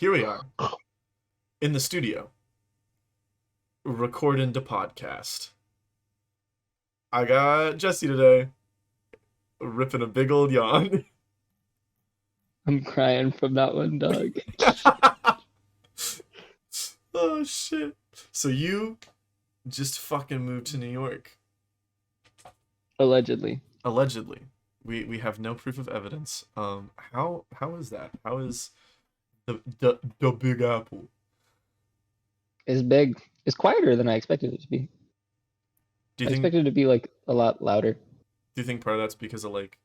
Here we are in the studio recording the podcast. I got Jesse today ripping a big old yawn. I'm crying from that one, dog. Oh shit. So you just fucking moved to New York. Allegedly. Allegedly. We have no proof of evidence. How is that? How is the Big Apple? It's big. It's quieter than I expected it to be. Do you I think expected it to be like a lot louder. do you think part of that's because of like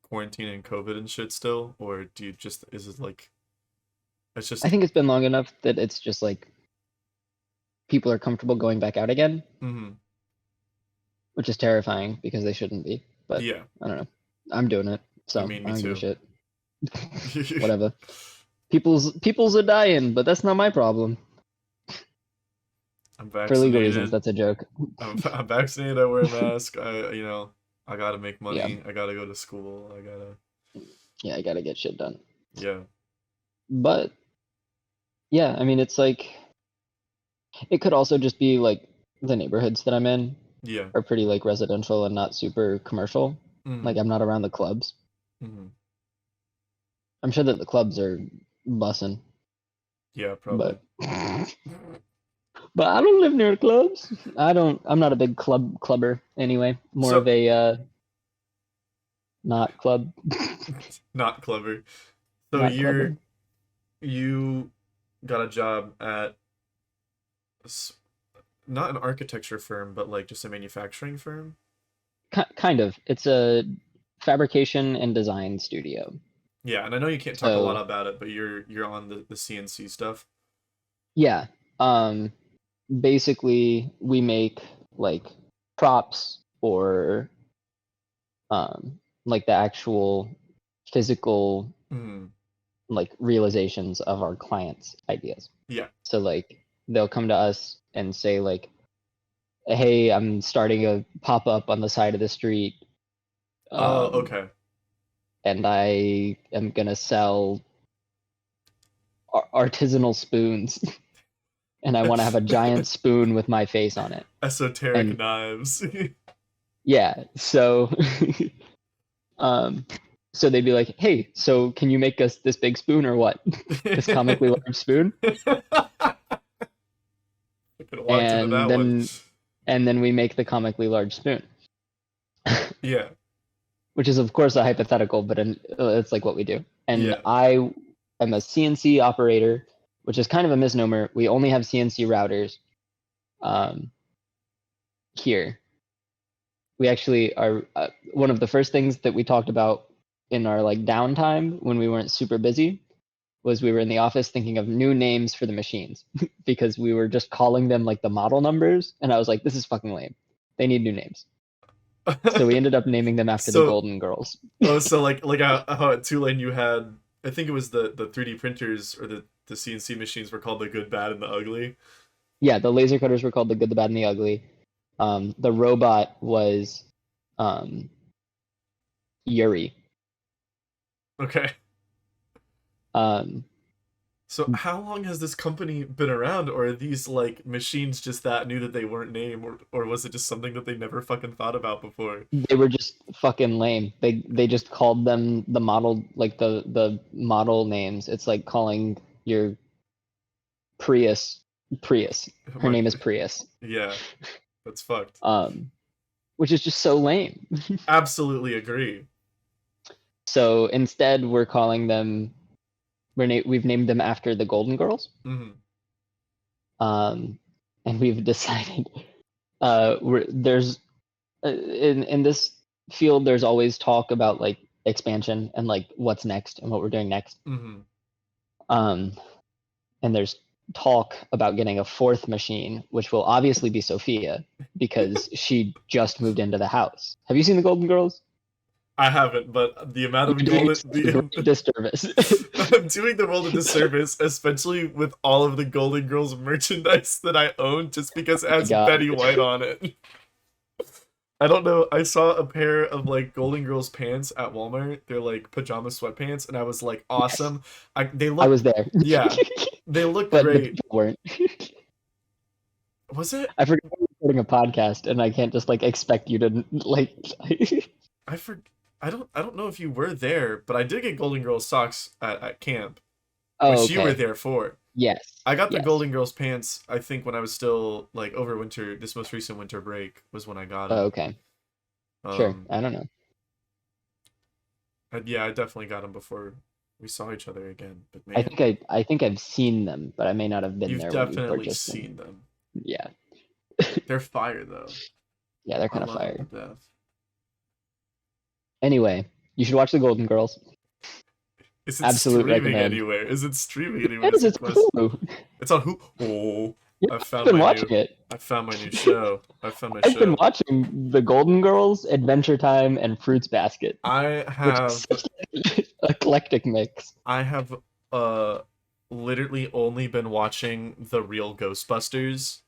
quarantine and COVID and shit still? Or do you just is it like it's I just think it's been long enough that it's just like people are comfortable going back out again, mm-hmm. which is terrifying because they shouldn't be. But Yeah. I don't know. I'm doing it, I so mean I me don't give a too. shit. Whatever. People's are dying, but that's not my problem. I'm For legal reasons, vaccinated. that's a joke. I'm vaccinated. I wear a mask. I gotta make Yeah, money. I gotta go to school. I gotta, yeah, I gotta get shit done. yeah, But yeah, I mean, it's like it could also just be like the neighborhoods that I'm in yeah. are pretty like residential and not super commercial. Mm-hmm. Like I'm not around the clubs. Mm-hmm. I'm sure that the clubs are bussing, Yeah, probably. but but I don't live near clubs. I'm not a big clubber anyway. More of So, a not club, not clever. So not clubber. you got a job at s- not an architecture firm, but like just a manufacturing firm. Kind of. It's a fabrication and design studio. Yeah, and I know you can't talk a lot So about it, but you're on the CNC stuff. yeah, basically we make like props or like the actual physical Mm-hmm. like realizations of our clients' ideas. Yeah. So like they'll come to us and say like, "Hey, I'm starting a pop up on the side of the street, Oh, um, okay. and I am gonna sell artisanal spoons, and I want to have a giant spoon with my face on it." Esoteric And knives. yeah, so um, so they'd be like, "Hey, so can you make us this big spoon or what? This comically large spoon?" I could have walked into And that one. then we make the comically large spoon, Yeah, which is of course a hypothetical, but it's like what we do. And yeah. I am a CNC operator, which is kind of a misnomer. We only have CNC routers um, here. We actually are one of the first things that we talked about in our like downtime when we weren't super busy was we were in the office thinking of new names for the machines because we were just calling them like the model numbers, and I was like, this is fucking lame. They need new names. So we ended up naming them after the So, Golden Girls. oh, so like how at Tulane you had, I think it was the 3D printers or the CNC machines were called the good, bad, and the ugly. Yeah, the laser cutters were called the Good, the Bad, and the Ugly. The robot was um, Yuri. Okay. Um, So how long has this company been around, or are these like machines just that new that they weren't named, or was it just something that they never fucking thought about before? they were just fucking lame. They just called them the model like the model names. It's like calling your Prius Prius. Her My, name is Prius. yeah, that's fucked. Um, which is just so lame. Absolutely agree. So instead, we're calling them. We've named them after the Golden Girls. Hmm. Um, and we've decided there's in this field there's always talk about like expansion and like what's next and what we're doing next. Hmm. Um, and there's talk about getting a fourth machine, which will obviously be Sophia because she just moved into the house. Have you seen the Golden Girls? I haven't, but the amount of You're doing golden yourself a the great disservice. I'm doing the world a disservice, especially with all of the Golden Girls merchandise that I own, just because it Oh my has god. Betty White on it. I don't know. I saw a pair of like Golden Girls pants at Walmart. They're like pajama sweatpants, and I was like, Yes, awesome. They I look, was there, yeah, they look but the great. people weren't. Was it? I forgot we're recording a podcast, and I can't just like expect you to like. I for I don't know if you were there, but I did get Golden Girls socks at camp, Oh, which you were okay. there for. Yes. I got the Yes. Golden Girls pants, I think, when I was still like over winter. This most recent winter break was when I got Oh, them. okay. Sure. Um, I don't know. yeah, I definitely got them before we saw each other again. But I man, think I think I've seen them, but I may not have been you've there when you definitely purchased them. seen them. Yeah. They're fire though. Yeah, they're I kind of love them fire. to death. Anyway, you should watch The Golden Girls. Is it Absolute streaming recommend. anywhere? Is it streaming anywhere? It Is is. the It's question. Hulu. It's on who? Oh, Yeah, I I've found been my watching new. it. I found my new show. I found my I've been show. watching The Golden Girls, Adventure Time, and Fruits Basket, I which is have such an eclectic mix. I have uh literally only been watching the real Ghostbusters.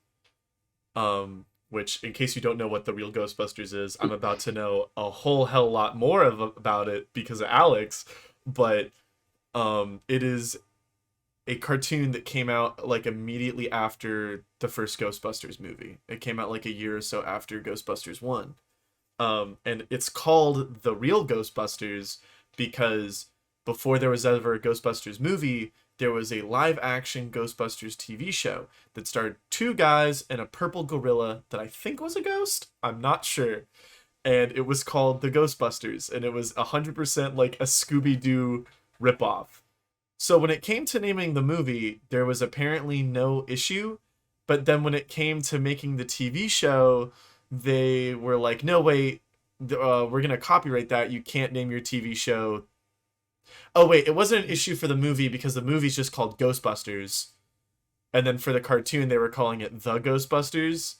Which in case you don't know what the real Ghostbusters is, I'm about to know a whole hell lot more about it because of Alex. But it is a cartoon that came out like immediately after the first Ghostbusters movie. It came out like a year or so after Ghostbusters 1. And it's called The Real Ghostbusters because before there was ever a Ghostbusters movie, there was a live action Ghostbusters TV show that starred two guys and a purple gorilla that I think was a ghost. I'm not sure. And it was called The Ghostbusters, and it was 100% like a Scooby Doo ripoff. So when it came to naming the movie, there was apparently no issue. But then when it came to making the TV show, they were like, no, wait, we're going to copyright that. You can't name your TV show. Oh, wait, it wasn't an issue for the movie because the movie's just called Ghostbusters. And then for the cartoon, they were calling it The Ghostbusters.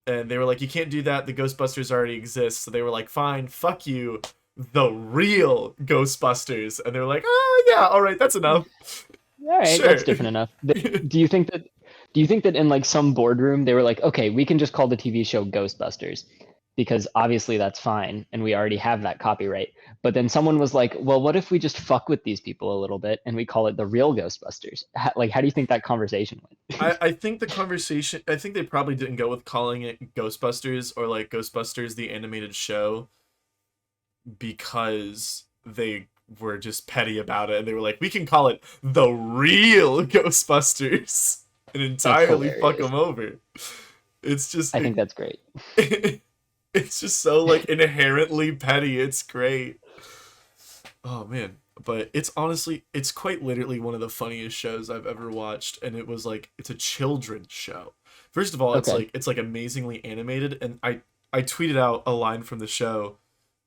And they were like, you can't do that. The Ghostbusters already exist. So they were like, fine, fuck you. The real Ghostbusters. And they were like, oh, yeah, all right, that's enough. All right, Sure. that's different enough. Do you think that? Do you think that in like some boardroom they were like, okay, we can just call the TV show Ghostbusters, because obviously that's fine, and we already have that copyright. But then someone was like, well, what if we just fuck with these people a little bit and we call it the real Ghostbusters? How do you think that conversation went? I think the conversation, I think they probably didn't go with calling it Ghostbusters or like Ghostbusters the animated show because they were just petty about it and they were like, we can call it the real Ghostbusters and That's entirely fuck hilarious. them over. It's just I think that's great. it's just so like inherently petty. It's great. Oh man, but it's honestly it's quite literally one of the funniest shows I've ever watched, and it was like it's a children's show. First of all, Okay. it's like amazingly animated, and I tweeted out a line from the show.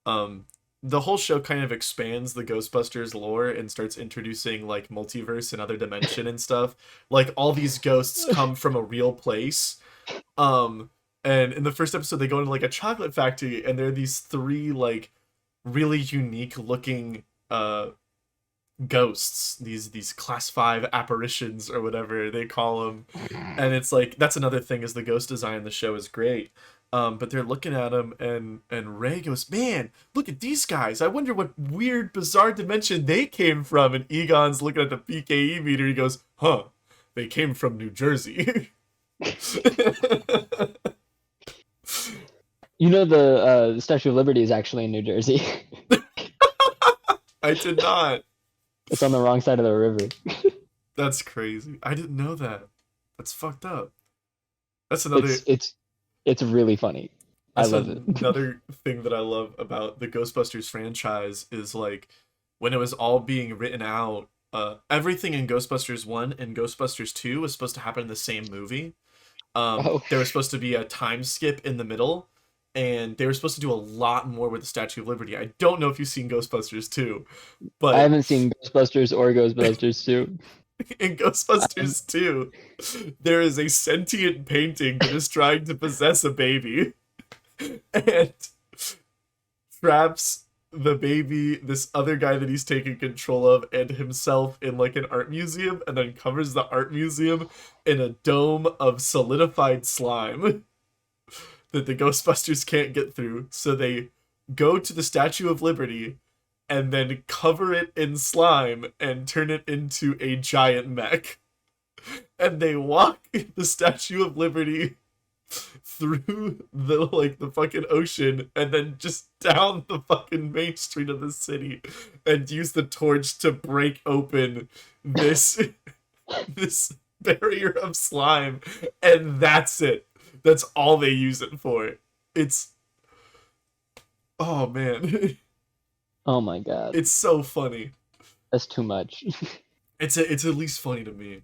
Um, the whole show kind of expands the Ghostbusters lore and starts introducing like multiverse and other dimension and stuff. Like all these ghosts come from a real place. Um, and in the first episode, they go into like a chocolate factory, and there are these three like really unique looking uh ghosts, these class 5 apparitions or whatever they call them. And it's like that's another thing is the ghost design in the show is great. But they're looking at him, and Ray goes, man, look at these guys, I wonder what weird bizarre dimension they came from. And Egon's looking at the PKE meter, he goes, huh, they came from New Jersey. You know the Statue of Liberty is actually in New Jersey. I did not. It's on the wrong side of the river. That's crazy. I didn't know that. That's fucked up. That's another It's it's it's really funny. I that's love it. another thing that I love about the Ghostbusters franchise is like when it was all being written out, everything in Ghostbusters 1 and Ghostbusters 2 was supposed to happen in the same movie. Oh, There was supposed to be a time skip in the middle, and they were supposed to do a lot more with the Statue of Liberty. I don't know if you've seen Ghostbusters 2, I but haven't seen Ghostbusters or Ghostbusters 2. in I'm, Ghostbusters 2, there is a sentient painting that is trying to possess a baby and traps the baby, this other guy that he's taking control of, and himself in like an art museum, and then covers the art museum in a dome of solidified slime. that the Ghostbusters can't get through. So they go to the Statue of Liberty and then cover it in slime and turn it into a giant mech. And they walk the Statue of Liberty through the fucking ocean and then just down the fucking main street of the city and use the torch to break open this this barrier of slime, and that's it. That's all they use it for. It's oh man. Oh my god. It's so funny. That's too much. It's at least funny to me.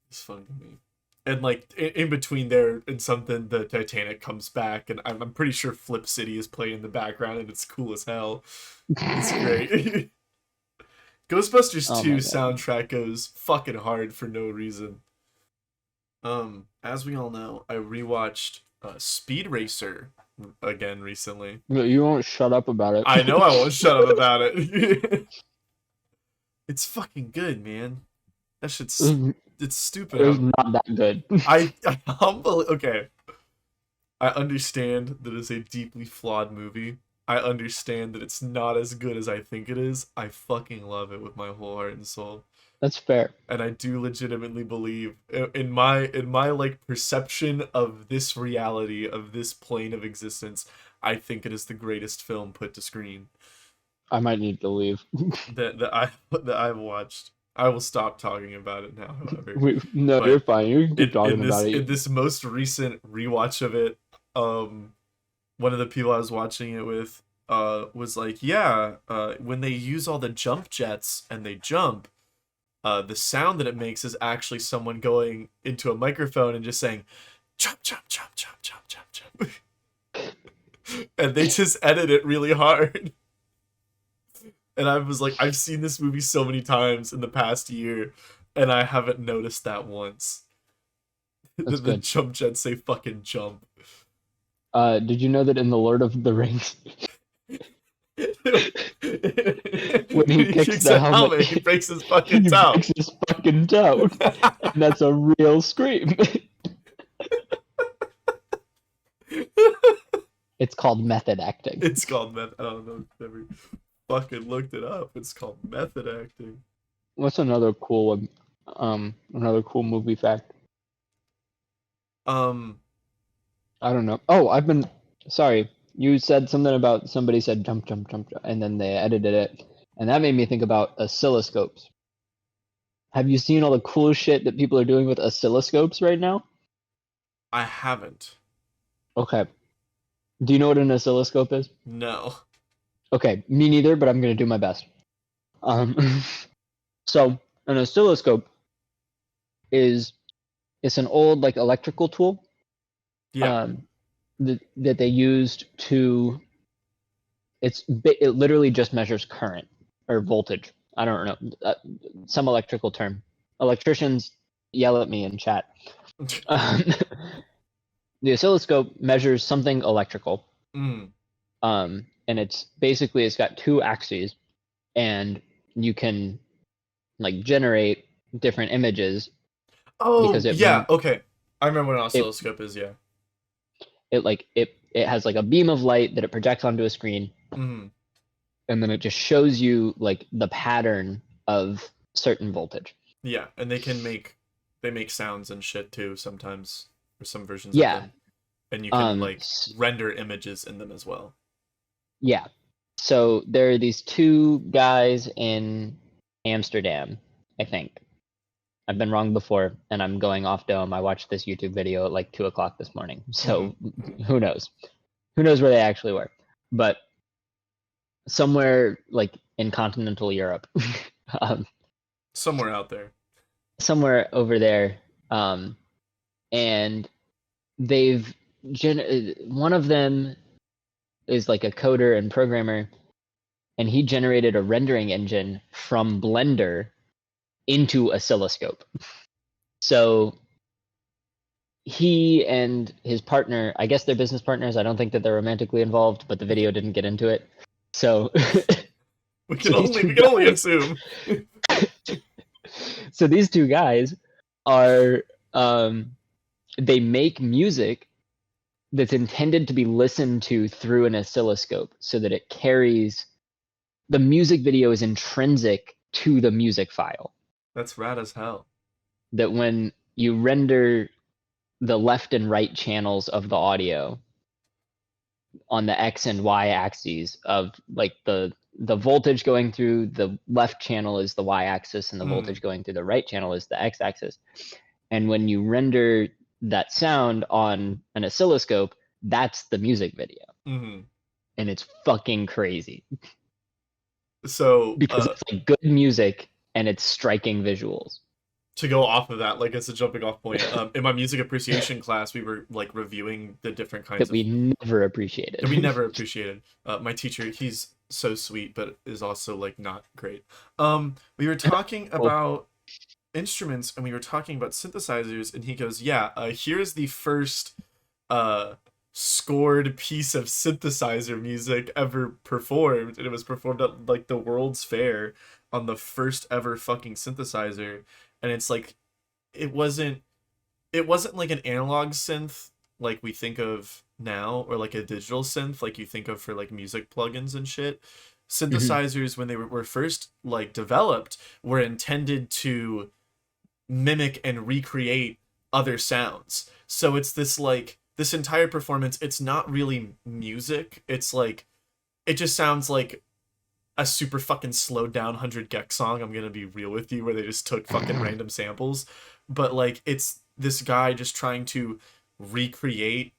It's funny to me. And like in between there and something, the Titanic comes back, and I'm pretty sure Flip City is playing in the background, and it's cool as hell. It's great. Ghostbusters 2 soundtrack goes fucking hard for no reason. As we all know, I rewatched Speed Racer again recently. You won't shut up about it. I know I won't shut up about it. It's fucking good, man. That shit's it's stupid. It's not that good. I humbly okay. I understand that it's a deeply flawed movie. I understand that it's not as good as I think it is. I fucking love it with my whole heart and soul. That's fair. And I do legitimately believe in my like perception of this reality, of this plane of existence, I think it is the greatest film put to screen. I might need to leave. that I've watched. I will stop talking about it now, however. No, But you're fine. You can keep talking about In it. this most recent rewatch of it, one of the people I was watching it with was like, yeah, when they use all the jump jets and they jump, the sound that it makes is actually someone going into a microphone and just saying, jump, jump, jump, jump, jump, jump, jump. And they just edit it really hard. And I was like, I've seen this movie so many times in the past year, and I haven't noticed that once. The jump jets say fucking jump. Did you know that in the Lord of the Rings, when he kicks the helmet, he breaks his fucking toe. He breaks his fucking toe. And that's a real scream. It's called method acting. It's called method. I don't know. Never fucking looked it up. It's called method acting. What's another cool one? Another cool movie fact. I don't know. Oh, sorry. You said something about somebody said jump, jump, jump, and then they edited it, and that made me think about oscilloscopes. Have you seen all the cool shit that people are doing with oscilloscopes right now? I haven't. Okay. Do you know what an oscilloscope is? No. Okay, me neither, but I'm gonna do my best. So an oscilloscope it's an old like electrical tool. Yeah. That they used to. It literally just measures current or voltage. I don't know some electrical term. Electricians yell at me in chat. The oscilloscope measures something electrical. And it's got two axes, and you can like generate different images. Oh, okay. I remember what an oscilloscope is, yeah. It has like a beam of light that it projects onto a screen. Mm-hmm. And then it just shows you like the pattern of certain voltage. Yeah, and they make sounds and shit too sometimes, or some versions of them. And you can render images in them as well. Yeah. So there are these two guys in Amsterdam, I think. I've been wrong before, and I'm going off dome. I watched this YouTube video at like 2:00 this morning. So who knows? Who knows where they actually were? But somewhere like in continental Europe. Somewhere out there. Somewhere over there. And they've one of them is like a coder and programmer, and he generated a rendering engine from Blender into oscilloscope. So he and his partner, I guess they're business partners. I don't think that they're romantically involved, but the video didn't get into it. So we can only assume. So these two guys are they make music that's intended to be listened to through an oscilloscope so that it carries the music video is intrinsic to the music file. That's rad as hell. That when you render the left and right channels of the audio on the X and Y axes of like the voltage going through the left channel is the Y axis and the voltage going through the right channel is the X axis. And when you render that sound on an oscilloscope, that's the music video. Mm-hmm. And it's fucking crazy. So because it's like good music and it's striking visuals. To go off of that, like as a jumping off point, in my music appreciation class, we were like reviewing the different kinds that we never appreciated. That we never appreciated. My teacher, he's so sweet, but is also like not great. We were talking about instruments, and we were talking about synthesizers, and he goes, "Yeah, here's the first scored piece of synthesizer music ever performed, and it was performed at like the World's Fair on the first ever fucking synthesizer." And it's like it wasn't like an analog synth like we think of now, or like a digital synth like you think of for like music plugins and shit. Synthesizers, when they were first like developed, were intended to mimic and recreate other sounds. So it's this like this entire performance, it's not really music. It's like it just sounds like a super fucking slowed down 100 gex song, I'm gonna be real with you, where they just took fucking random samples. But like it's this guy just trying to recreate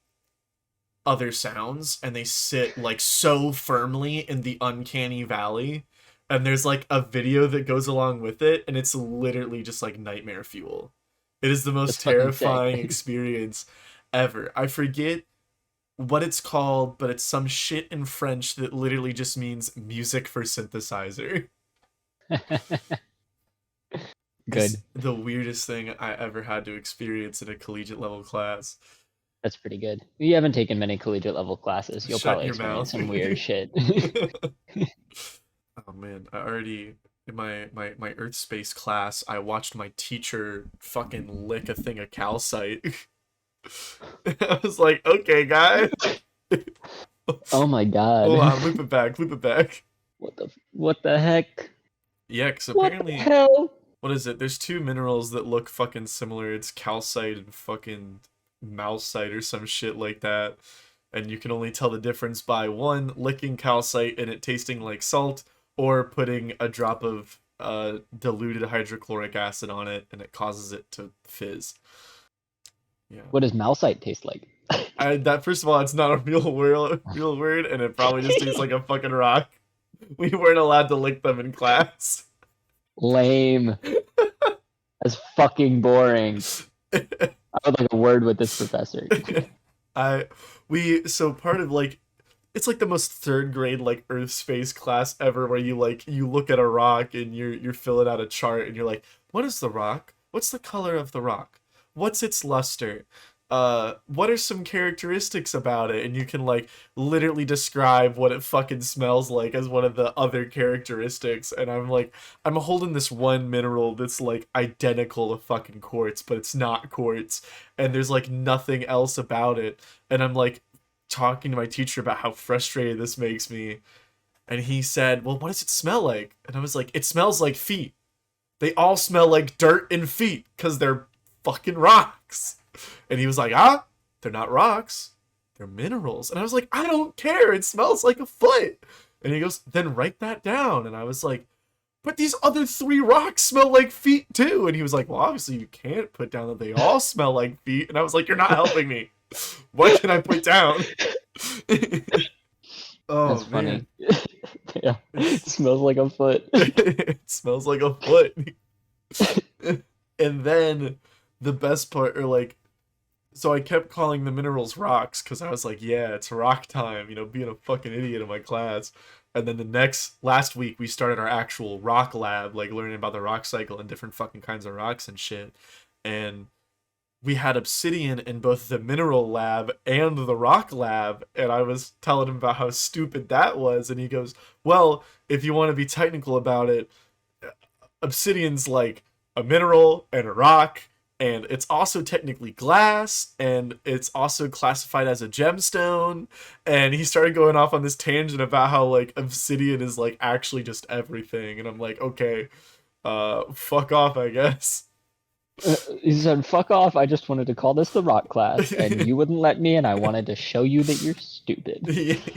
other sounds, and they sit like so firmly in the uncanny valley, and there's like a video that goes along with it, and it's literally just like nightmare fuel. It is the most terrifying experience ever. I forget what it's called, but it's some shit in French that literally just means music for synthesizer. Good. It's the weirdest thing I ever had to experience in a collegiate level class. That's pretty good. You haven't taken many collegiate level classes. You'll probably experience some weird shit. Oh man, I already in my Earth space class, I watched my teacher fucking lick a thing of calcite. I was like, okay, guy. Oh my god. Hold on, loop it back. What the heck? Yeah, because apparently, what the hell? What is it? There's two minerals that look fucking similar. It's calcite and fucking mousite or some shit like that. And you can only tell the difference by one, licking calcite and it tasting like salt, or putting a drop of diluted hydrochloric acid on it and it causes it to fizz. Yeah. What does mousite taste like? That first of all, it's not a real word, and it probably just tastes like a fucking rock. We weren't allowed to lick them in class. Lame. That's fucking boring. I would like a word with this professor. So part of like, it's like the most third grade like earth space class ever, where you look at a rock and you're filling out a chart and you're like, what is the rock? What's the color of the rock? What's its luster? What are some characteristics about it? And you can like literally describe what it fucking smells like as one of the other characteristics. And I'm like, I'm holding this one mineral that's like identical to fucking quartz, but it's not quartz, and there's like nothing else about it. And I'm like talking to my teacher about how frustrated this makes me, and he said, well, what does it smell like? And I was like, it smells like feet. They all smell like dirt and feet because they're fucking rocks. And he was like, they're not rocks, they're minerals. And I was like, I don't care, it smells like a foot. And he goes, then write that down. And I was like, but these other 3 rocks smell like feet too. And he was like, well, obviously you can't put down that they all smell like feet. And I was like, you're not helping me. What can I put down? Oh, that's funny. Yeah, it smells like a foot. It smells like a foot. And then the best part, or like, so I kept calling the minerals rocks because I was like, yeah, it's rock time, being a fucking idiot in my class. And then last week, we started our actual rock lab, like learning about the rock cycle and different fucking kinds of rocks and shit. And we had obsidian in both the mineral lab and the rock lab. And I was telling him about how stupid that was. And he goes, well, if you want to be technical about it, obsidian's like a mineral and a rock, and it's also technically glass, and it's also classified as a gemstone. And he started going off on this tangent about how like obsidian is like actually just everything, and I'm like, okay, fuck off, I guess. He said, "Fuck off! I just wanted to call this the rock class, and you wouldn't let me, and I wanted to show you that you're stupid."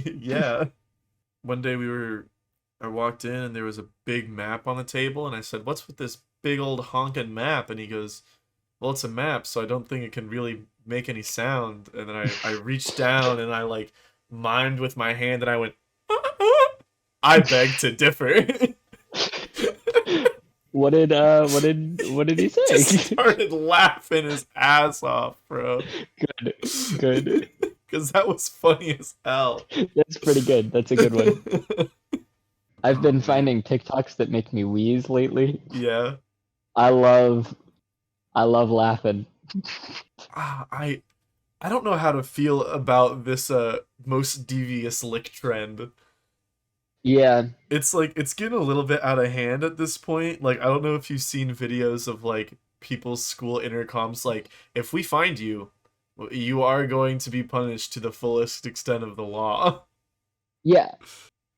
Yeah. One day I walked in and there was a big map on the table, and I said, "What's with this big old honking map?" And he goes, "Well, it's a map, so I don't think it can really make any sound." And then I reached down and I like mimed with my hand and I went, I beg to differ. What did he He just say? started laughing his ass off, bro. Good. Because that was funny as hell. That's pretty good. That's a good one. I've Oh been man. finding TikToks that make me wheeze lately. Yeah. I love I love laughing. I don't know how to feel about this most devious lick trend. Yeah, It's like it's getting a little bit out of hand at this point. Like I don't know if you've seen videos of like people's school intercoms like if we find you, you are going to be punished to the fullest extent of the law. yeah.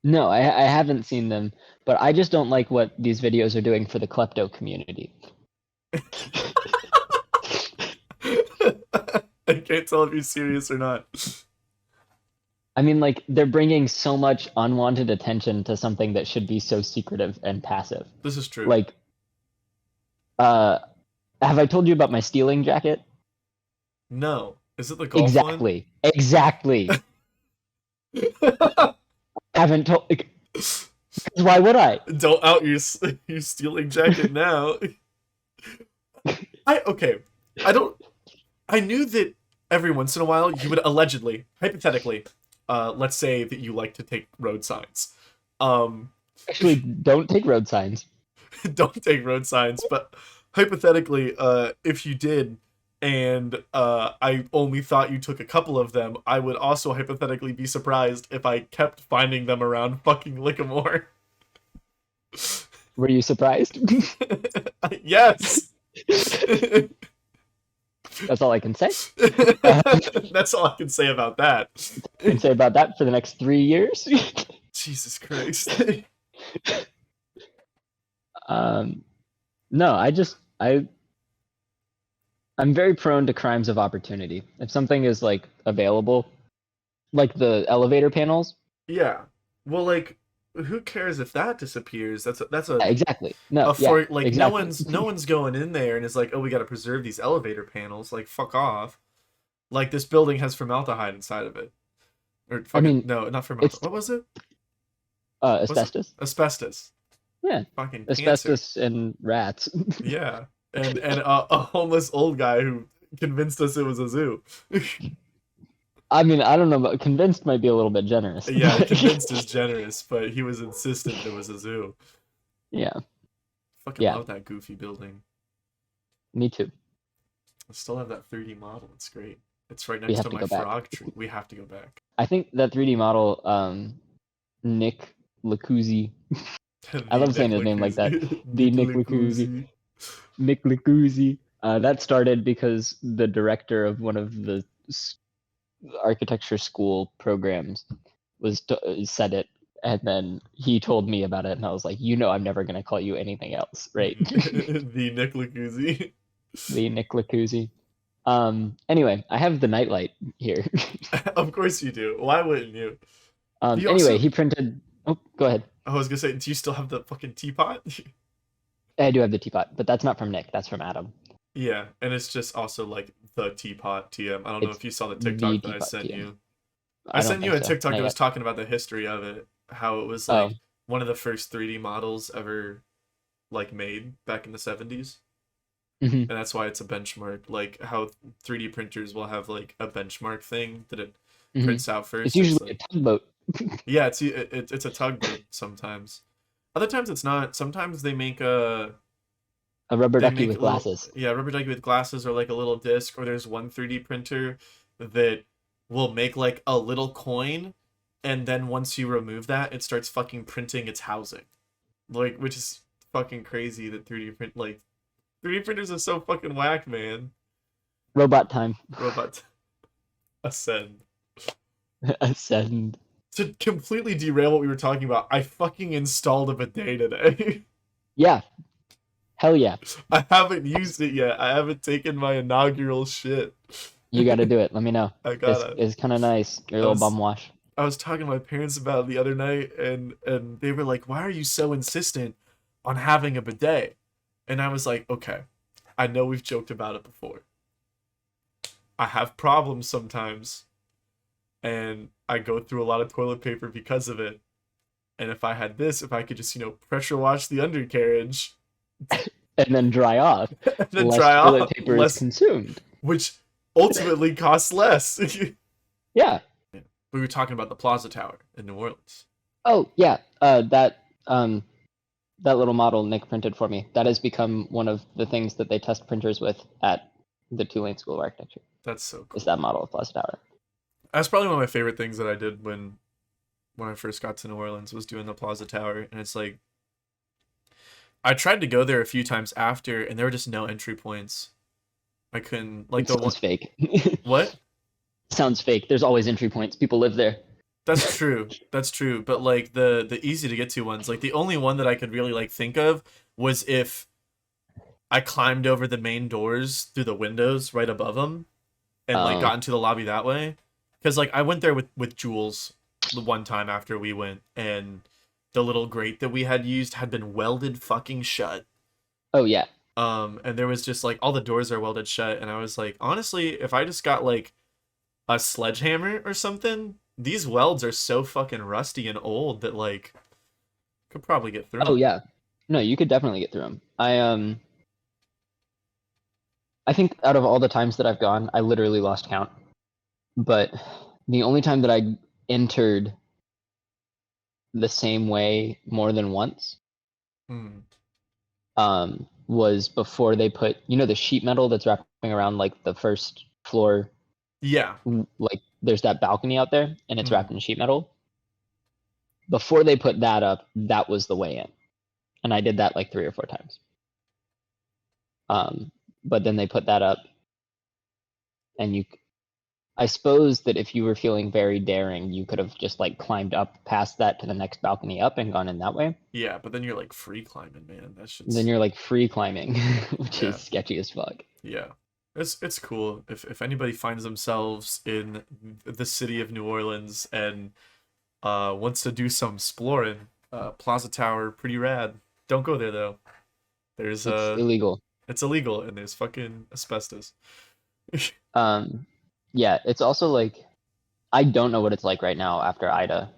No, I haven't seen them, but I just don't like what these videos are doing for the klepto community. I can't tell if you're serious or not. I mean, like, they're bringing so much unwanted attention to something that should be so secretive and passive. This is true. Like, uh, have I told you about my stealing jacket? No. Is it the golf one? Exactly. Exactly. Haven't told. Why would I? Don't out your stealing jacket now. Okay. I don't. I knew that every once in a while you would allegedly, hypothetically, let's say that you like to take road signs. Um, Actually, don't take road signs. don't take road signs, but hypothetically, if you did, and I only thought you took a couple of them, I would also hypothetically be surprised if I kept finding them around fucking Lickamore. Were you surprised? Yes. That's all I can say. That's all I can say about that. I can say about that for the next 3 years. Jesus Christ. No, I'm very prone to crimes of opportunity. If something is like available, like the elevator panels. Yeah. Well, like, who cares if that disappears? Yeah, exactly. No, yeah, For like exactly. no one's going in there and is like, oh, we got to preserve these elevator panels. Like, fuck off. Like this building has formaldehyde inside of it, or I fucking mean, no, not formaldehyde. it's What was it? Was it asbestos. asbestos? Yeah, Fucking cancer. asbestos and rats. Yeah, and a homeless old guy who convinced us it was a zoo. I mean, I don't know, but convinced might be a little bit generous. Yeah, convinced is generous, but he was insistent it was a zoo. Yeah, Fucking yeah, love that goofy building. me too. I still have that 3D model. It's great. It's right We next have to to my go back. frog tree. We have to go back. I think that 3D model, Nick Lacuzzi. I The love saying Nick his name like that. Lacuzzi. The Nick Nick Lacuzzi. Lacuzzi. Nick Lacuzzi. That started because the director of one of the architecture school programs said it, and then he told me about it, and I was like, I'm never gonna call you anything else, right? The Nick Lacuzzi. The Nick Lacuzzi. Anyway, I have the nightlight here. Of course you do. Why wouldn't you? Do you Anyway, also? he printed. Oh, go ahead. I was gonna say, do you still have the fucking teapot? I do have the teapot, but that's not from Nick. That's from Adam. Yeah, and it's just also like the teapot TM. I don't know It's if you saw the the TikTok that I teapot sent TM. you. I I don't sent you think a so. TikTok Not that was yet. talking about the history of it, how it was Oh, like one of the first 3D models ever like made back in the 70s. hmm And that's why it's a benchmark. Like how 3D printers will have like a benchmark thing that it hmm prints out It's first. It's usually a like tugboat, yeah, it's a tugboat sometimes. Other times it's not. Sometimes a rubber they ducky make with a little glasses. yeah rubber ducky with glasses or like a little disc, or there's one 3D printer that will make like a little coin, and then once you remove that it starts fucking printing its housing, like, which is fucking crazy that 3D print like 3D printers are so fucking whack, man. Robot time. Robot ascend. Ascend. To completely derail what we were talking about, I fucking installed a bidet today. Yeah. Hell yeah. I haven't used it yet. I haven't taken my inaugural shit. You got to do it. Let me know. I It's gotta. it's kind of nice. Your I little was bum wash. I was talking to my parents about it the other night, and they were like, "Why are you so insistent on having a bidet?" And I was like, "Okay, I know we've joked about it before. I have problems sometimes, and I go through a lot of toilet paper because of it. And if I had this, if I could just pressure wash the undercarriage And then dry off. and then Less dry toilet off paper is less, consumed. which ultimately costs less." Yeah. We were talking about the Plaza Tower in New Orleans. Oh yeah. That little model Nick printed for me. That has become one of the things that they test printers with at the Tulane School of Architecture. That's so cool. Is that model of Plaza Tower? That's probably one of my favorite things that I did when I first got to New Orleans was doing the Plaza Tower, and it's like I tried to go there a few times after, and there were just no entry points. I couldn't like It the one. sounds fake. What? Sounds fake. There's always entry points. People live there. That's true. That's true. But like the easy to get to ones, like the only one that I could really like think of was if I climbed over the main doors through the windows right above them and like got into the lobby that way. Because like I went there with Jules the one time after we went, and the little grate that we had used had been welded fucking shut. Oh yeah. And there was just like all the doors are welded shut, and I was like, honestly, if I just got like a sledgehammer or something, these welds are so fucking rusty and old that like could probably get through Oh them. yeah. No, you could definitely get through them. I think out of all the times that I've gone, I literally lost count. But the only time that I entered the same way more than once Hmm. was before they put, the sheet metal that's wrapping around like the first floor. Yeah. Like there's that balcony out there and it's Hmm. wrapped in sheet metal. Before they put that up, that was the way in. And I did that like 3 or 4 times. But then they put that up, and I suppose that if you were feeling very daring, you could have just like climbed up past that to the next balcony up and gone in that way. Yeah, but then you're like free climbing, man. That And then shit's you're like free climbing, which is yeah. sketchy as fuck. Yeah. It's cool if anybody finds themselves in the city of New Orleans and wants to do some exploring. Plaza Tower, pretty rad. Don't go there though. There's It's illegal. it's illegal and there's fucking asbestos. Yeah, it's also like I don't know what it's like right now after Ida.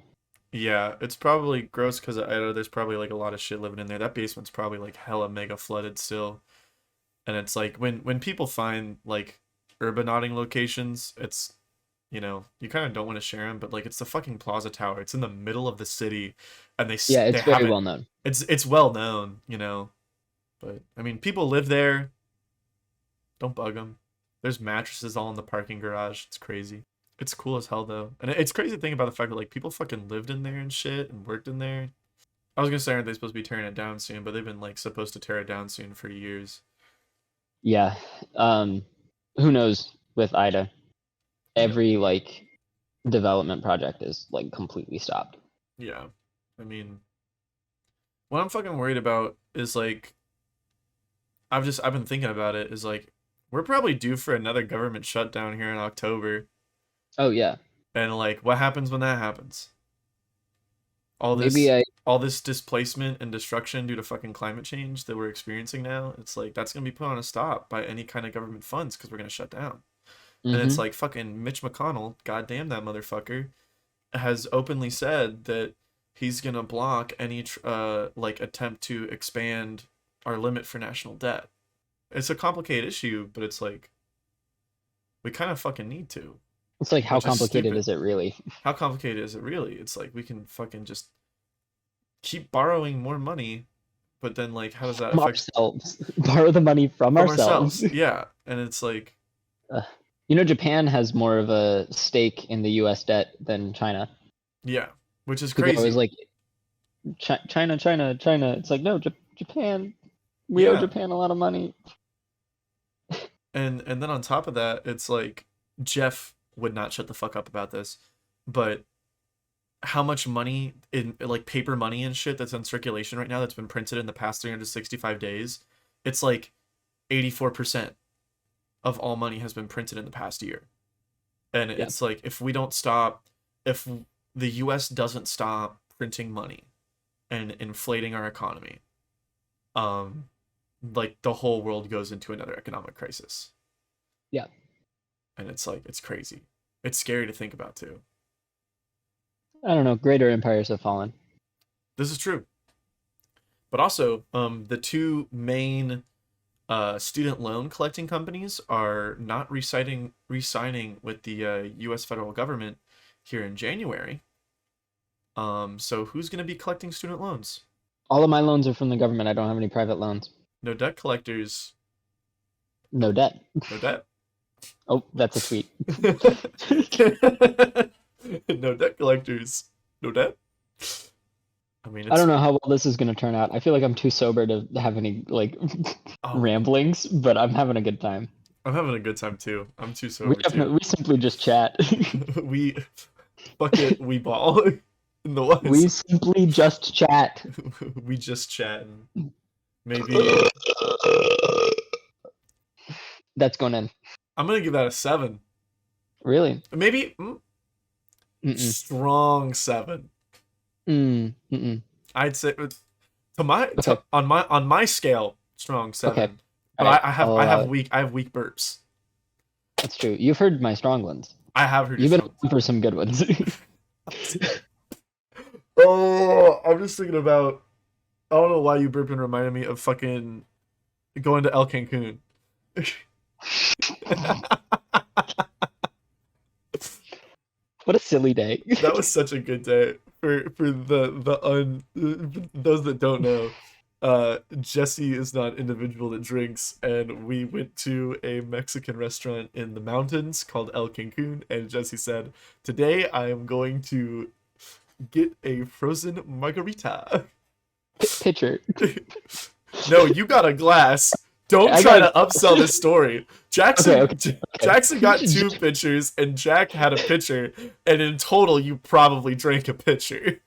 Yeah, it's probably gross because I know there's probably like a lot of shit living in there. That basement's probably like hella mega flooded still. And it's like when people find like urbanotting locations, it's you kind of don't want to share them, but like it's the fucking Plaza Tower. It's in the middle of the city, and Yeah, they it's very haven't. well known. It's well known, But I mean, people live there. Don't bug them. There's mattresses all in the parking garage. It's crazy. It's cool as hell though, and it's crazy to think about the fact that like people fucking lived in there and shit and worked in there. I was gonna say, aren't they supposed to be tearing it down soon? But they've been like supposed to tear it down soon for years. Yeah. Who knows with Ida? Yeah. Every like development project is like completely stopped. Yeah. I mean, what I'm fucking worried about is like I've been thinking about it is like we're probably due for another government shutdown here in October. Oh yeah. And like what happens when that happens? All Maybe this I all this displacement and destruction due to fucking climate change that we're experiencing now, it's like that's going to be put on a stop by any kind of government funds cuz we're going to shut down. And it's mm-hmm. like fucking Mitch McConnell, goddamn that motherfucker, has openly said that he's gonna block any like attempt to expand our limit for national debt. It's a complicated issue, but it's like we kind of fucking need to, It's like how which is complicated stupid. is it really? How complicated is it really? It's like we can fucking just keep borrowing more money, but then like how does that From affect ourselves. Borrow the money from from ourselves. ourselves? Yeah, and it's like Uh, Japan has more of a stake in the U.S. debt than China. yeah, which is People are always crazy. like, China, China, China. It's like, no, Japan. We owe Yeah. Japan a lot of money. And then on top of that, it's like Jeff would not shut the fuck up about this, but how much money in like paper money and shit that's in circulation right now that's been printed in the past 365 days, it's like 84% of all money has been printed in the past year. And Yeah. it's like if we don't stop, if the US doesn't stop printing money and inflating our economy, um like the whole world goes into another economic crisis. Yeah. And it's like it's crazy. It's scary to think about too. I don't know. Greater empires have fallen. This is true. But also, the two main student loan collecting companies are not re-signing with the U.S. federal government here in January. So who's going to be collecting student loans? All of my loans are from the government. I don't have any private loans. No debt collectors, No debt. no debt. Oh, that's a tweet. No debt collectors, no debt. I mean, I it's don't know how well this is going to turn out. I feel like I'm too sober to have any like oh, ramblings, but I'm having a good time. I'm having a good time too. I'm too We sober definitely, too. we simply just chat. We fuck it, we ball in the We woods. simply just chat. We just chatting. Maybe That's going in. I'm gonna give that a 7. Really? Maybe Mm-mm. strong 7. Mm-mm. I'd say to my Okay. on my scale, strong Okay. 7. All But right. I have weak burps. That's true. You've heard my strong ones. I have heard your You've been strong. looking for some good ones. Oh, I'm just thinking about. I don't know why you burping reminded me of fucking going to El Cancun. What a silly day. That was such a good day for those that don't know. Jesse is not an individual that drinks, and we went to a Mexican restaurant in the mountains called El Cancun, and Jesse said, "Today I am going to get a frozen margarita." Pitcher. No, you got a glass. Don't I try got to upsell this story. Okay, okay, okay. Jackson got 2 pitchers, and Jack had a pitcher, and in total, you probably drank a pitcher.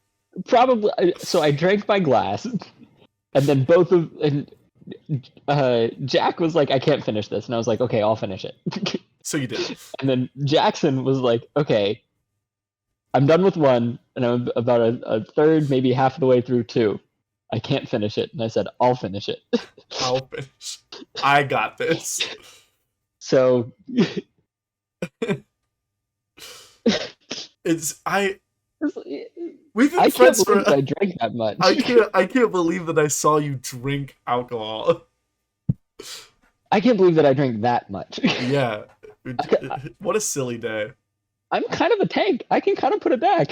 Probably. So I drank my glass, and then both of and Jack was like, "I can't finish this," and I was like, "Okay, I'll finish it." So you did. And then Jackson was like, "Okay, I'm done with one, and I'm about a third, maybe half of the way through two. I can't finish it." And I said, "I'll finish it." I'll finish. I got this. So It's I. We've been I can't friends believe for. that I drank that much. I can't believe that I saw you drink alcohol. I can't believe that I drank that much. Yeah. What a silly day. I'm kind of a tank. I can kind of put it back.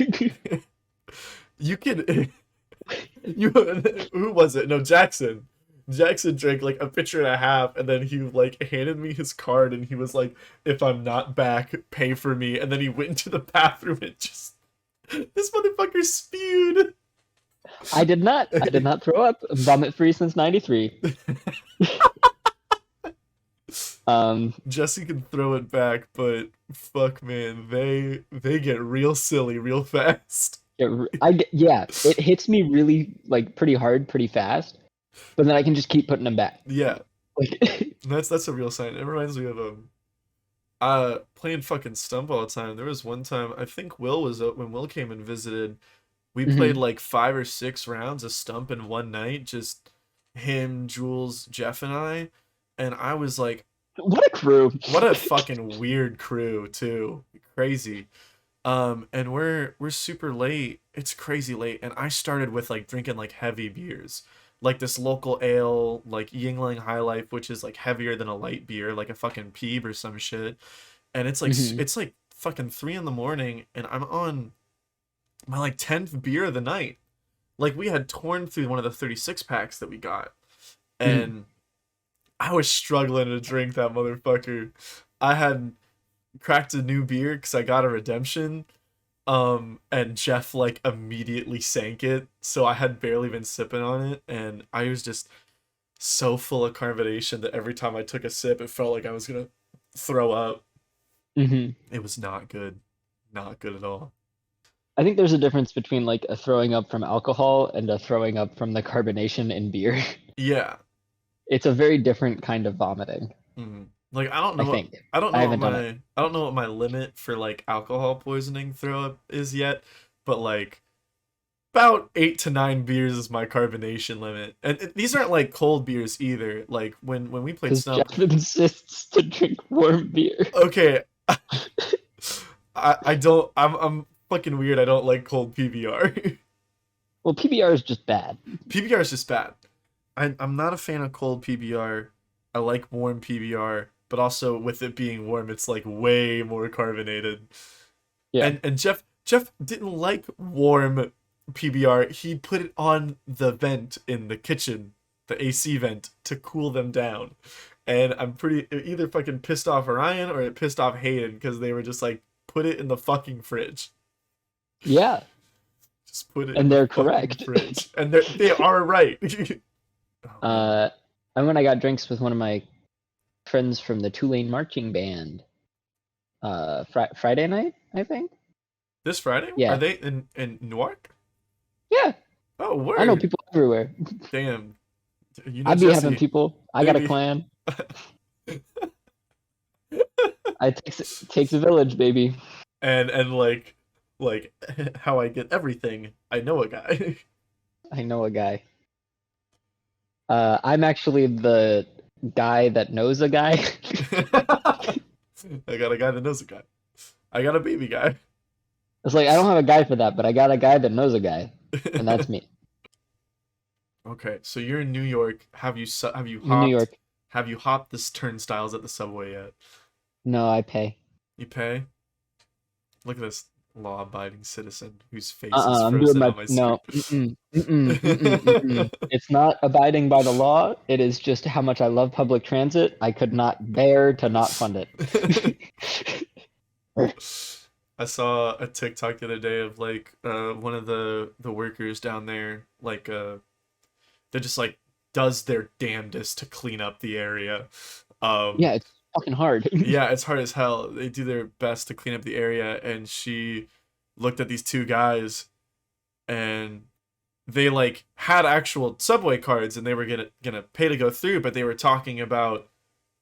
You can. You who was it? No, Jackson. Jackson drank like a pitcher and a half, and then he like handed me his card, and he was like, "If I'm not back, pay for me." And then he went into the bathroom and just this motherfucker spewed. I did not. I did not throw up. Vomit free since '93. Jesse can throw it back, but fuck, man, they get real silly real fast. Yeah, it hits me really like pretty hard, pretty fast, but then I can just keep putting them back. Yeah, Like, that's a real sign. It reminds me of playing fucking Stump all the time. There was one time I think Will was up when Will came and visited. We played Mhm. like 5 or 6 rounds of Stump in one night, just him, Jules, Jeff, and I. And I was like, What a crew! what a fucking weird crew too. Crazy. And we're super late. It's crazy late. And I started with like drinking like heavy beers. Like this local ale, like Yingling High Life, which is like heavier than a light beer, like a fucking Peeb or some shit. And Mhm. it's like fucking 3 in the morning, and I'm on my like 10th beer of the night. Like we had torn through one of the 36 packs that we got, Mhm. and I was struggling to drink that motherfucker. I had cracked a new beer because I got a redemption. And Jeff like immediately sank it, so I had barely been sipping on it, and I was just so full of carbonation that every time I took a sip, it felt like I was gonna throw up. Hmm. It was not good, not good at all. I think there's a difference between like a throwing up from alcohol and a throwing up from the carbonation in beer. Yeah. It's a very different kind of vomiting, Like I don't I know what think. I don't I know what haven't done it. my I don't know what my limit for like alcohol poisoning throw up is yet, but like about 8 to 9 beers is my carbonation limit, and these aren't like cold beers either. Like when we played Because snow. Jeff insists to drink warm beer. Okay, I don't. I'm fucking weird. I don't like cold PBR. Well, PBR is just bad. PBR is just bad. I'm not a fan of cold PBR. I like warm PBR, but also with it being warm, it's like way more carbonated. Yeah. And Jeff didn't like warm PBR. He put it on the vent in the kitchen, the AC vent, to cool them down. And I'm pretty it either fucking pissed off Orion or it pissed off Hayden because they were just like, put it in the fucking fridge. Yeah. Just put it in And the they're fucking correct. fridge. And they are right. Oh, man. uh, and when I got drinks with one of my friends from the Tulane marching band, Friday night, I think. This Friday? Are Yeah. they in Newark? Yeah. Oh, I know word. people everywhere. Damn. You know I be having Jesse. people. I got a Baby. clan. It takes a village, baby. And like how I get everything. I know a guy. I know a guy. I'm actually the guy that knows a guy. I got a guy that knows a guy. I got a baby guy. It's like I don't have a guy for that, but I got a guy that knows a guy, and that's me. Okay, so you're in New York. In New York. Have you hopped this turnstiles at the subway yet? No, I pay. You pay? Look at this law-abiding citizen whose face is I'm doing frozen my on my screen. no. It's not abiding by the law. It is just how much I love public transit. I could not bear to not fund it. I saw a TikTok the other day of like one of the workers down there like they're just like does their damnedest to clean up the area. Um Yeah, it's fucking hard. yeah, it's hard as hell. They do their best to clean up the area and she looked at these two guys and they like had actual subway cards and they were gonna pay to go through, but they were talking about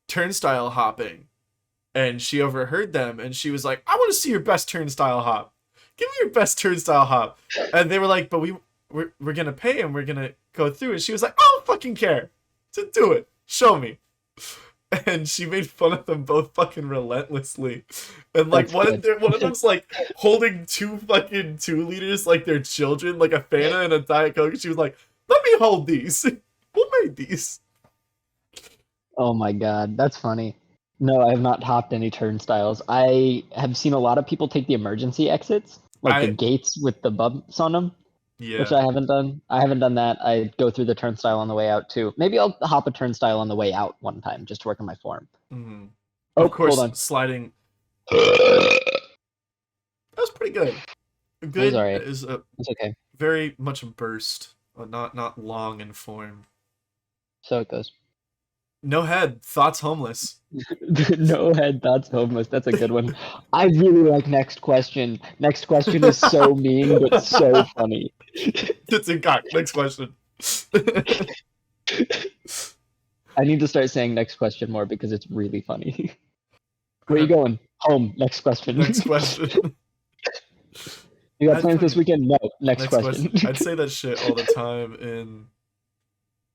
turnstile hopping and she overheard them and she was like, I want to see your best turnstile hop. Give me your best turnstile hop. And they were like, but we're gonna pay and we're gonna go through. And she was like, I don't fucking care. To do it. Show me. And she made fun of them both fucking relentlessly. And like That's good. one of them's like holding two fucking 2 liters like they're children, like a Fanta and a Diet Coke. And she was like, let me hold these. Who made these? Oh my god, that's funny. No, I have not hopped any turnstiles. I have seen a lot of people take the emergency exits, like the I gates with the bumps on them, which yeah. I haven't done. I haven't done that. I go through the turnstile on the way out too. Maybe I'll hop a turnstile on the way out one time just to work on my form. Mhm. Oh, Of hold course, on. sliding. That was pretty good. It was Good alright. is a It's okay. very much a burst, not long in form. So it goes. No head, thoughts homeless. No head thoughts homeless. That's a good one. I really like next question. Next question is so mean but so funny. It's in cock. Next question. I need to start saying next question more because it's really funny. Where you going? Home. Next question. Next question. You got I'd plans this fucking weekend? No. Next next question. question. I'd say that shit all the time in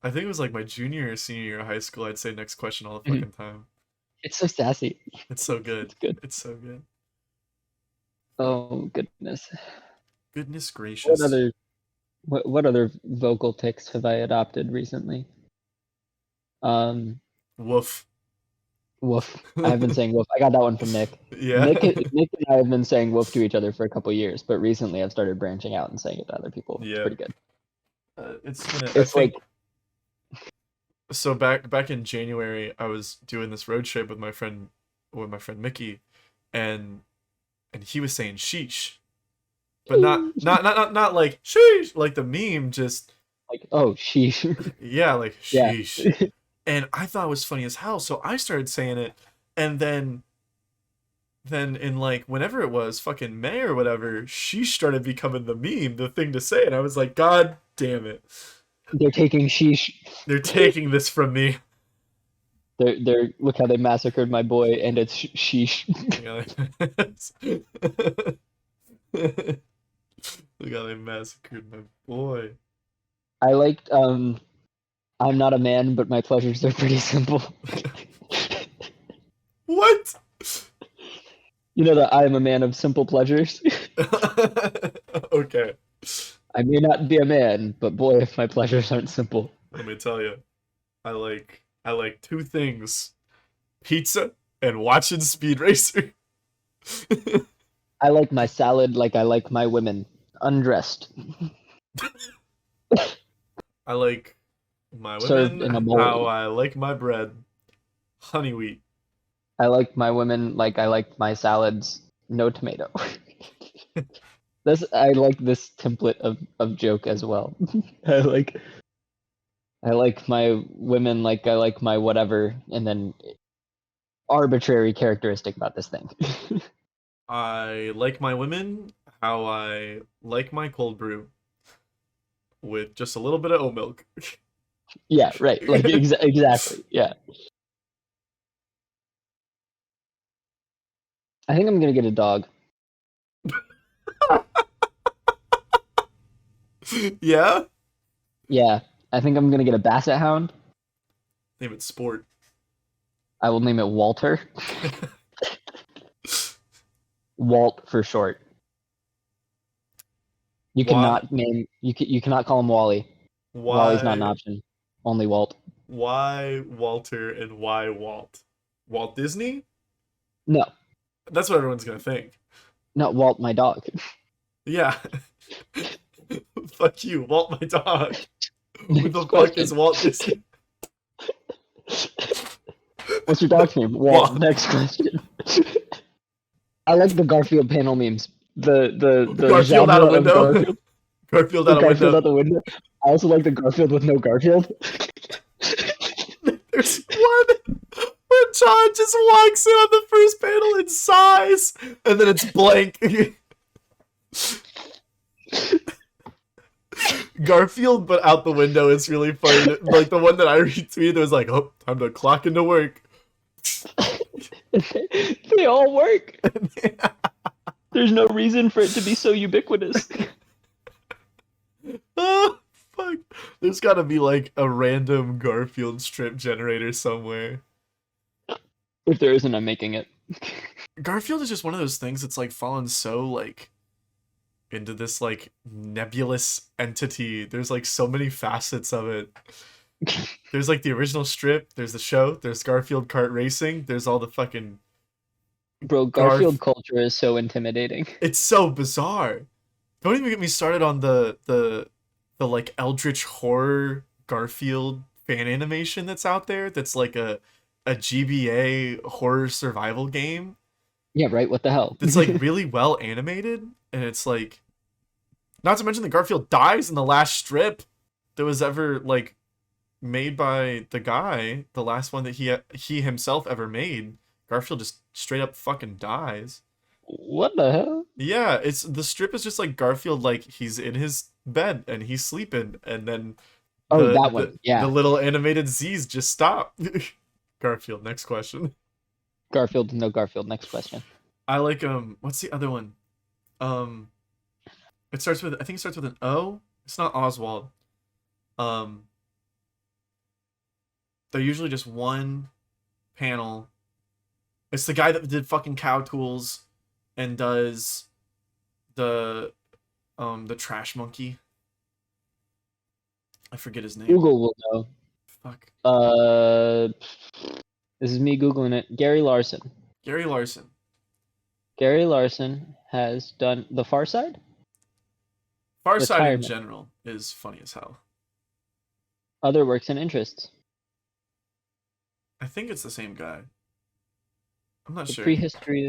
I think it was like my junior or senior year of high school. I'd say next question all the fucking time. It's so sassy. It's so good. It's good. It's so good. Oh goodness. Goodness What gracious. other what other vocal tics have I adopted recently? Um, Woof. woof. I've been saying woof. I got that one from Nick. Yeah. Nick and I have been saying woof to each other for a couple years, but recently I've started branching out and saying it to other people. It's Yeah. pretty good. It's gonna. I It's think like so. Back in January, I was doing this road trip with my friend Mickey, and he was saying sheesh, but not like sheesh like the meme. Just Like, oh, sheesh. Yeah, like Yeah. sheesh. And I thought it was funny as hell, so I started saying it, and then in like whenever it was fucking May or whatever, she started becoming the meme, the thing to say, and I was like, God damn it, They're taking sheesh. they're taking this from me. They're look how they massacred my boy, and it's sheesh. Yeah, look how they massacred my boy. I liked I'm not a man, but my pleasures are pretty simple. What? You know that I am a man of simple pleasures. Okay, I may not be a man, but boy, if my pleasures aren't simple. let me tell you, I like two things: pizza and watching Speed Racer. I like my salad like I like my women, undressed, I like my served women in a how bowl. I like my bread, honey wheat. I like my women like I like my salads, no tomato. This I like this template of joke as well. I like I like my women like I like my whatever, and then arbitrary characteristic about this thing. I like my women how I like my cold brew with just a little bit of oat milk. Yeah, right. Like exactly. Yeah. I think I'm gonna get a dog. Yeah? Yeah, I think I'm gonna get a basset hound. Name it Sport. I will name it Walter. Walt for short. You Why cannot name you cannot call him Wally. Wally's not an why option. Only Walt. why Walter and why Walt? Walt Disney? No, That's what everyone's gonna think. not Walt, my dog. Yeah. Fuck you, Walt my dog. Who Next the fuck is question. Walt Disney? What's your dog's name? Walt. Walt. Next question. I like the Garfield panel memes. The Garfield out genre a of window. Garfield. Garfield The out a Garfield window. out the window. I also like the Garfield with no Garfield. There's one where John just walks in on the first panel and sighs, and then it's blank. Garfield, but out the window is really funny. Like the one that I retweeted was like, "Oh, time to clock into work." They all work. There's no reason for it to be so ubiquitous. Oh, fuck. There's got to be like a random Garfield strip generator somewhere. If there isn't, I'm making it. Garfield is just one of those things that's like fallen so like into this like nebulous entity. There's like so many facets of it. There's like the original strip, there's the show, there's Garfield kart racing, there's all the fucking Bro, Garf. Garfield culture is so intimidating. It's so bizarre. Don't even get me started on the like eldritch horror Garfield fan animation that's out there. That's like a GBA horror survival game. Yeah, right? What the hell? That's like really well animated, and it's like not to mention that Garfield dies in the last strip that was ever like made by the guy, the last one that he himself ever made. Garfield just straight up fucking dies. What the hell? Yeah, it's the strip is just like Garfield, like he's in his bed and he's sleeping, and then Oh, the that the one. the Yeah. little animated Z's just stop. Garfield. Next question. Garfield, no Garfield. Next question. I like What's the other one? Um, it starts with I think it starts with an O. It's not Oswald. Um, they're usually just one panel. It's the guy that did fucking Cow Tools, and does the the Trash Monkey. I forget his name. Google will know. Fuck. This is me Googling it. Gary Larson. Gary Larson. Gary Larson has done The Far Side, Far Side in Retirement, general is funny as hell. other works and interests, I think it's the same guy. I'm not the sure. prehistory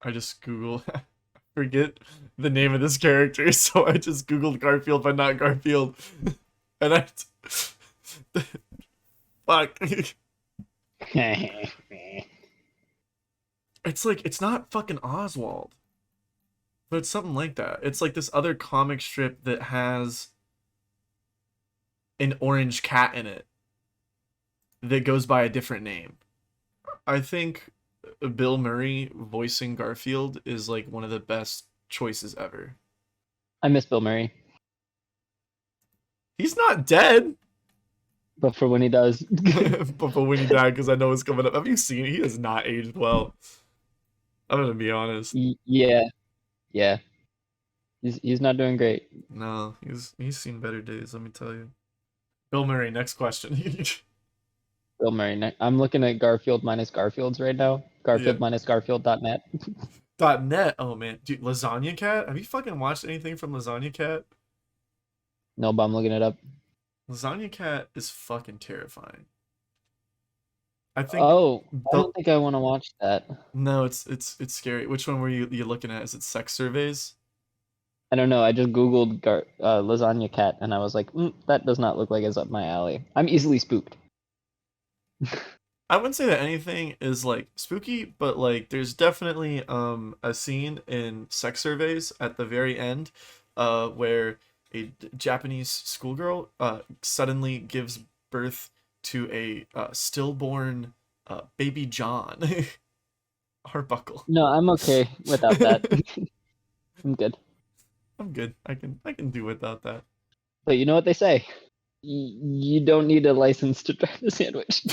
I just Google forget the name of this character, so I just googled Garfield but not Garfield, and I fuck. It's like it's not fucking Oswald, but it's something like that. It's like this other comic strip that has an orange cat in it that goes by a different name. I think Bill Murray voicing Garfield is like one of the best choices ever. I miss Bill Murray, He's not dead, but for when he does, but for when he died, because I know it's coming up. Have you seen it? He has not aged well. I'm gonna be honest. Yeah, yeah, he's not doing great. No, he's seen better days. Let me tell you. Bill Murray. Next question. Bill Murray. I'm looking at Garfield minus Garfields right now. Yeah. Garfield minus Garfield.net. .net. Oh man, dude, Lasagna Cat. Have you fucking watched anything from Lasagna Cat? No, but I'm looking it up. Lasagna Cat is fucking terrifying. I think Oh, I the don't think I want to watch that. no, it's scary. Which one were you looking at? Is it sex surveys? I don't know. I just googled lasagna cat, and I was like, that does not look like it's up my alley. I'm easily spooked. I wouldn't say that anything is like spooky, but like there's definitely a scene in sex surveys at the very end where a Japanese schoolgirl suddenly gives birth to a stillborn baby John. Arbuckle. No, I'm okay without that. I'm good. I'm good. I can do without that. But you know what they say? You don't need a license to drive a sandwich.